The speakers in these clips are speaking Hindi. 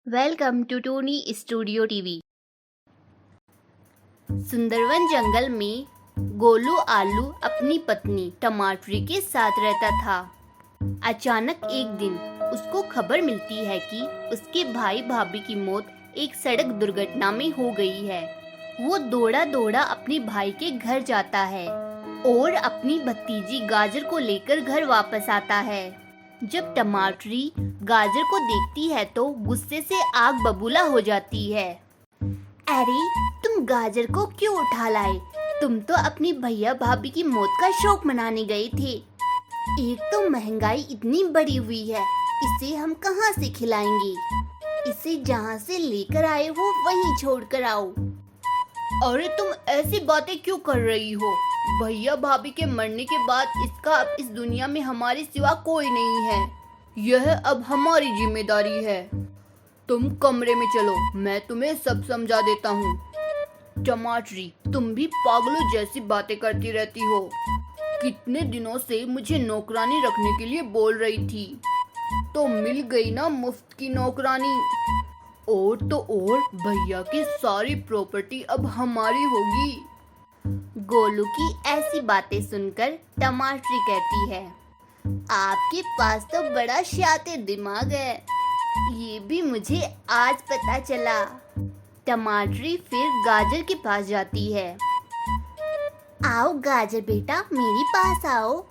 Welcome to Tony studio TV. Sundarban जंगल में गोलू आलू अपनी पत्नी टमाटरी के साथ रहता था। अचानक एक दिन उसको खबर मिलती है कि उसके भाई भाभी की मौत एक सड़क दुर्घटना में हो गई है। वो दौड़ा दौड़ा अपने भाई के घर जाता है और अपनी भतीजी गाजर को लेकर घर वापस आता है। जब टमाटरी गाजर को देखती है तो गुस्से से आग बबूला हो जाती है। अरे तुम गाजर को क्यों उठा लाए? तुम तो अपनी भैया भाभी की मौत का शौक मनाने गए थे। एक तो महंगाई इतनी बढ़ी हुई है, इसे हम कहाँ से खिलाएंगे? इसे जहाँ से लेकर आए हो वहीं छोड़ कर आओ। अरे तुम ऐसी बातें क्यों कर रही हो? भैया भाभी के मरने के बाद इसका अब इस दुनिया में हमारे सिवा कोई नहीं है। यह अब हमारी जिम्मेदारी है। तुम कमरे में चलो, मैं तुम्हें सब समझा देता हूँ। टमाटरी, तुम भी पागलों जैसी बातें करती रहती हो। कितने दिनों से मुझे नौकरानी रखने के लिए बोल रही थी, तो मिल गई ना मुफ्त की नौकरानी। और तो और भैया की सारी प्रॉपर्टी अब हमारी होगी। गोलू की ऐसी बातें सुनकर टमाटरी कहती है, आपके पास तो बड़ा शातिर दिमाग है, ये भी मुझे आज पता चला। टमाटरी फिर गाजर के पास जाती है। आओ गाजर बेटा, मेरे पास आओ।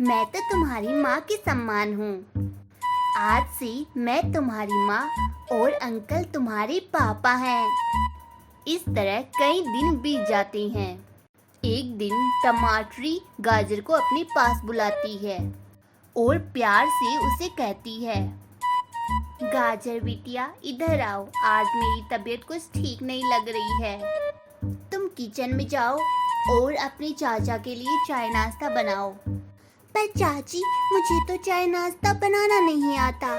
मैं तो तुम्हारी माँ के समान हूँ। आज से मैं तुम्हारी माँ और अंकल तुम्हारे पापा हैं। इस तरह कई दिन बीत जाते हैं। एक दिन टमाटरी गाजर को अपने पास बुलाती है और प्यार से उसे कहती है, गाजर बिटिया इधर आओ, आज मेरी तबीयत कुछ ठीक नहीं लग रही है। तुम किचन में जाओ और अपने चाचा के लिए चाय नाश्ता बनाओ। पर चाची, मुझे तो चाय नाश्ता बनाना नहीं आता।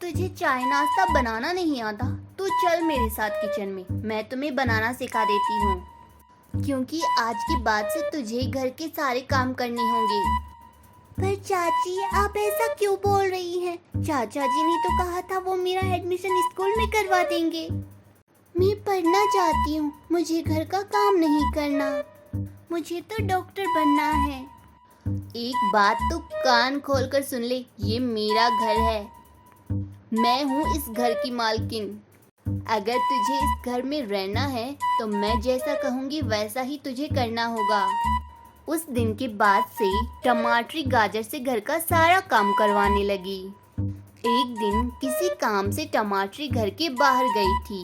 तुझे चाय नाश्ता बनाना नहीं आता? तो चल मेरे साथ किचन में, मैं तुम्हें बनाना सिखा देती हूँ, क्योंकि आज के बाद से तुझे घर के सारे काम करने होंगे। पर चाची, आप ऐसा क्यों बोल रही हैं? चाचा जी ने तो कहा था वो मेरा एडमिशन स्कूल में करवा देंगे। मैं पढ़ना चाहती हूँ, मुझे घर का काम नहीं करना। मुझे तो डॉक्टर बनना है। एक बात तो कान खोलकर सुन ले, ये मेरा घर है, मैं हूँ इस घर की मालकिन। अगर तुझे इस घर में रहना है तो मैं जैसा कहूँगी वैसा ही तुझे करना होगा। उस दिन के बाद से टमाटरी गाजर से घर का सारा काम करवाने लगी। एक दिन किसी काम से टमाटरी घर के बाहर गई थी।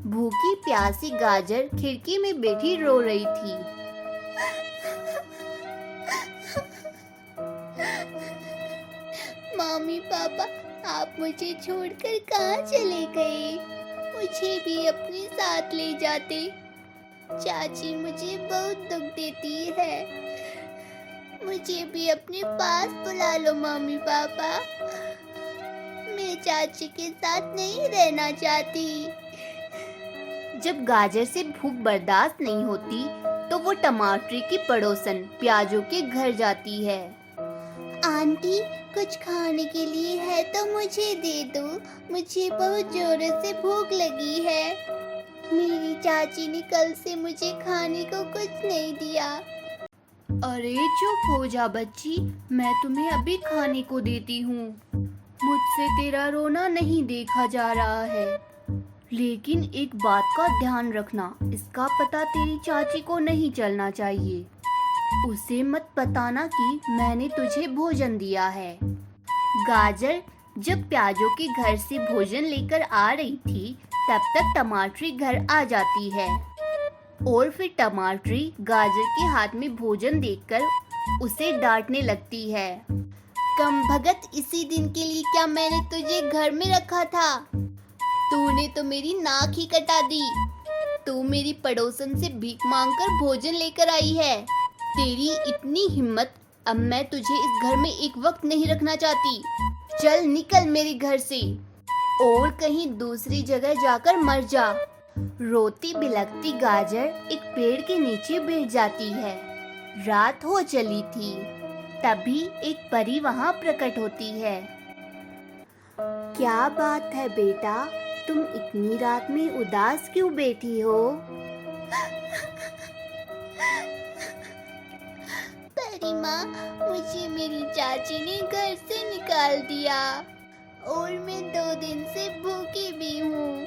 भूखी प्यासी गाजर खिड़की में बैठी रो रही थी। मम्मी पापा, आप मुझे छोड़कर कहाँ चले गए? मुझे भी अपने साथ ले जाते। चाची मुझे बहुत दुख देती है, मुझे भी अपने पास बुला लो मम्मी पापा। मैं चाची के साथ नहीं रहना चाहती। जब गाजर से भूख बर्दाश्त नहीं होती तो वो टमाटरी की पड़ोसन प्याजों के घर जाती है। आंटी, कुछ खाने के लिए है तो मुझे दे दो, मुझे बहुत जोर से भूख लगी है। मेरी चाची ने कल से मुझे खाने को कुछ नहीं दिया। अरे चुप हो जा बच्ची, मैं तुम्हें अभी खाने को देती हूँ। मुझसे तेरा रोना नहीं देखा जा रहा है, लेकिन एक बात का ध्यान रखना, इसका पता तेरी चाची को नहीं चलना चाहिए। उसे मत बताना कि मैंने तुझे भोजन दिया है। गाजर जब प्याजों के घर से भोजन लेकर आ रही थी तब तक टमाटरी घर आ जाती है और फिर टमाटरी गाजर के हाथ में भोजन देखकर उसे डांटने लगती है। कम भगत, इसी दिन के लिए क्या मैंने तुझे घर में रखा था? तूने तो मेरी नाक ही कटा दी। तू मेरी पड़ोसन से भीख मांगकर भोजन लेकर आई है। तेरी इतनी हिम्मत, अब मैं तुझे इस घर में एक वक्त नहीं रखना चाहती। चल निकल मेरे घर से और कहीं दूसरी जगह जाकर मर जा। रोती बिलखती गाजर एक पेड़ के नीचे बैठ जाती है। रात हो चली थी, तभी एक परी वहां प्रकट होती है। क्या बात है बेटा, तुम इतनी रात में उदास क्यों बैठी हो? परी माँ, मुझे मेरी चाची ने घर से निकाल दिया और मैं 2 दिन से भूखी भी हूँ।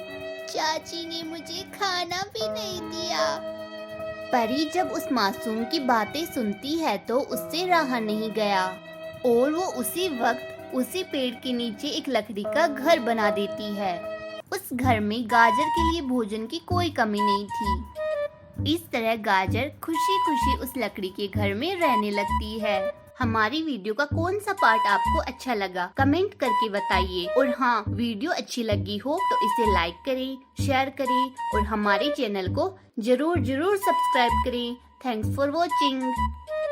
चाची ने मुझे खाना भी नहीं दिया। परी जब उस मासूम की बातें सुनती है तो उससे रहा नहीं गया और वो उसी वक्त उसी पेड़ के नीचे एक लकड़ी का घर बना देती है। उस घर में गाजर के लिए भोजन की कोई कमी नहीं थी। इस तरह गाजर खुशी खुशी उस लकड़ी के घर में रहने लगती है। हमारी वीडियो का कौन सा पार्ट आपको अच्छा लगा कमेंट करके बताइए। और हाँ, वीडियो अच्छी लगी हो तो इसे लाइक करें, शेयर करें और हमारे चैनल को जरूर सब्सक्राइब करें। Thanks for watching.